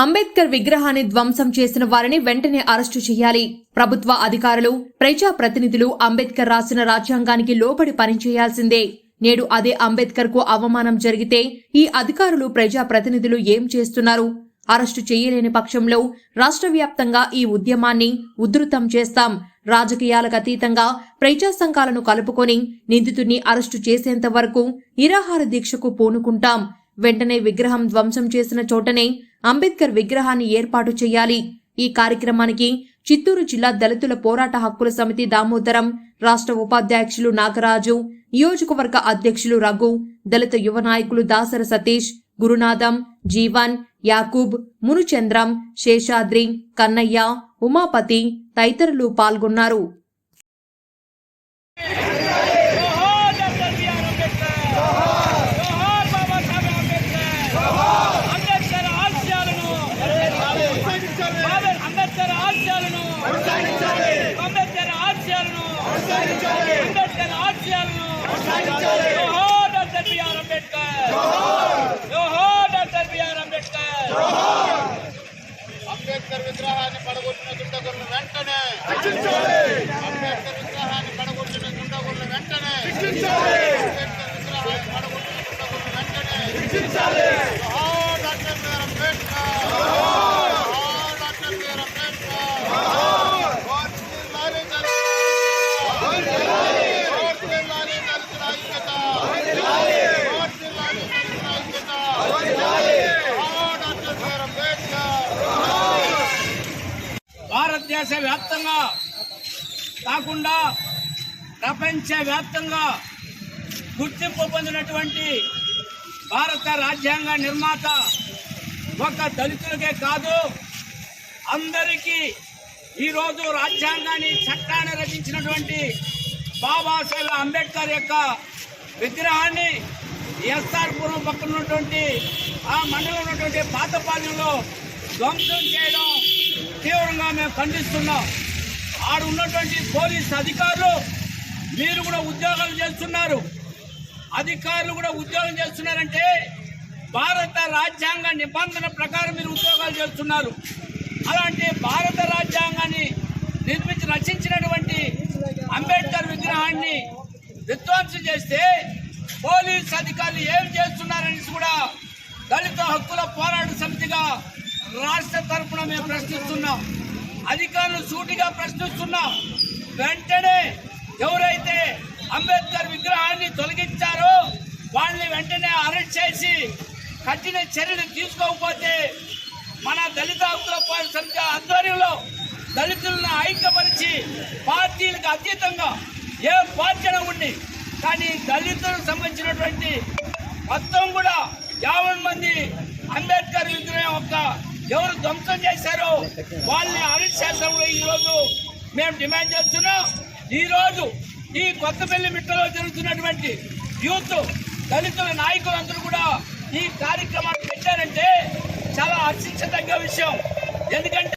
అంబేద్కర్ విగ్రహాన్ని ధ్వంసం చేసిన వారిని వెంటనే అరెస్టు చేయాలి. ప్రభుత్వ అధికారులు, ప్రజా ప్రతినిధులు అంబేద్కర్ రాసిన రాజ్యాంగానికి లోబడి పనిచేయాల్సిందే. నేడు అదే అంబేద్కర్ కు అవమానం జరిగితే ఈ అధికారులు, ప్రజా ప్రతినిధులు ఏం చేస్తున్నారు? అరెస్టు చేయలేని పక్షంలో రాష్ట్ర వ్యాప్తంగా ఈ ఉద్యమాన్ని ఉధృతం చేస్తాం. రాజకీయాలకు అతీతంగా ప్రజా సంఘాలను కలుపుకొని నిందితుడిని అరెస్టు చేసేంత వరకు నిరాహార దీక్షకు పూనుకుంటాం. వెంటనే విగ్రహం ధ్వంసం చేసిన చోటనే అంబేద్కర్ విగ్రహాన్ని ఏర్పాటు చేయాలి. ఈ కార్యక్రమానికి చిత్తూరు జిల్లా దళితుల పోరాట హక్కుల సమితి దామోదరం, రాష్ట్ర ఉపాధ్యక్షులు నాగరాజు, నియోజకవర్గ అధ్యక్షులు రఘు, దళిత యువ నాయకులు దాసర సతీష్, గురునాథం, జీవన్, యాకూబ్, మునుచంద్రం, శేషాద్రి, కన్నయ్య, ఉమాపతి తదితరులు పాల్గొన్నారు. అంబేద్కర్ విగ్రహాన్ని పడగొట్టిన దుండగులను వెంటనే అంబేద్కర్ విగ్రహాన్ని పడగొట్టిన దుండగులను వెంటనే అంబేద్కర్ విగ్రహాన్ని పడగొట్టిన దుండగులను వెంటనే doctor B R Ambedkar, doctor B R Ambedkar. భారతదేశ వ్యాప్తంగా కాకుండా ప్రపంచ వ్యాప్తంగా గుర్తింపు పొందినటువంటి భారత రాజ్యాంగ నిర్మాత ఒక దళితులకే కాదు, అందరికీ ఈరోజు రాజ్యాంగాన్ని, చట్టాన్ని రచించినటువంటి బాబాసాహెబ్ అంబేద్కర్ యొక్క విగ్రహాన్ని ఎస్ఆర్ పురం పక్కన ఉన్నటువంటి ఆ మండలం ఉన్నటువంటి పాతపాలెంలో ధ్వంసం చేయడం తీవ్రంగా మేము ఖండిస్తున్నాం. ఆడు ఉన్నటువంటి పోలీస్ అధికారులు, మీరు కూడా ఉద్యోగాలు చేస్తున్నారు, అధికారులు కూడా ఉద్యోగం చేస్తున్నారంటే భారత రాజ్యాంగ నిబంధన ప్రకారం మీరు ఉద్యోగాలు చేస్తున్నారు. అలాంటి భారత రాజ్యాంగాన్ని రచించినటువంటి అంబేద్కర్ విగ్రహాన్ని విధ్వంసం చేస్తే పోలీస్ అధికారులు ఏం చేస్తున్నారని కూడా దళిత హక్కుల పోరాట సమితిగా రాష్ట్ర తరఫున మేము ప్రశ్నిస్తున్నాం. అధికారులు సూటిగా ప్రశ్నిస్తున్నాం. వెంటనే ఎవరైతే అంబేద్కర్ విగ్రహాన్ని తొలగించారో వాళ్ళని వెంటనే అరెస్ట్ చేసి కఠిన చర్యలు తీసుకోకపోతే మన దళిత హక్కుల పోరాట సమితి ఆధ్వర్యంలో దళితులను ఐక్యపరిచి పార్టీలకు అతీతంగా ఏ పార్టీ ఉండి కానీ దళితులకు సంబంధించినటువంటి మొత్తం కూడా 50 మంది అంబేద్కర్ విగ్రహం యొక్క ఎవరు ధ్వంసం చేశారో వాళ్ళని అరెస్ట్ చేస్తామని ఈరోజు మేము డిమాండ్ చేస్తున్నాం. ఈరోజు ఈ కొత్తపల్లి మిట్టలో జరుగుతున్నటువంటి యూత్ దళితుల నాయకులందరూ కూడా ఈ కార్యక్రమాన్ని పెట్టారంటే చాలా హర్షించదగ్గ విషయం. ఎందుకంటే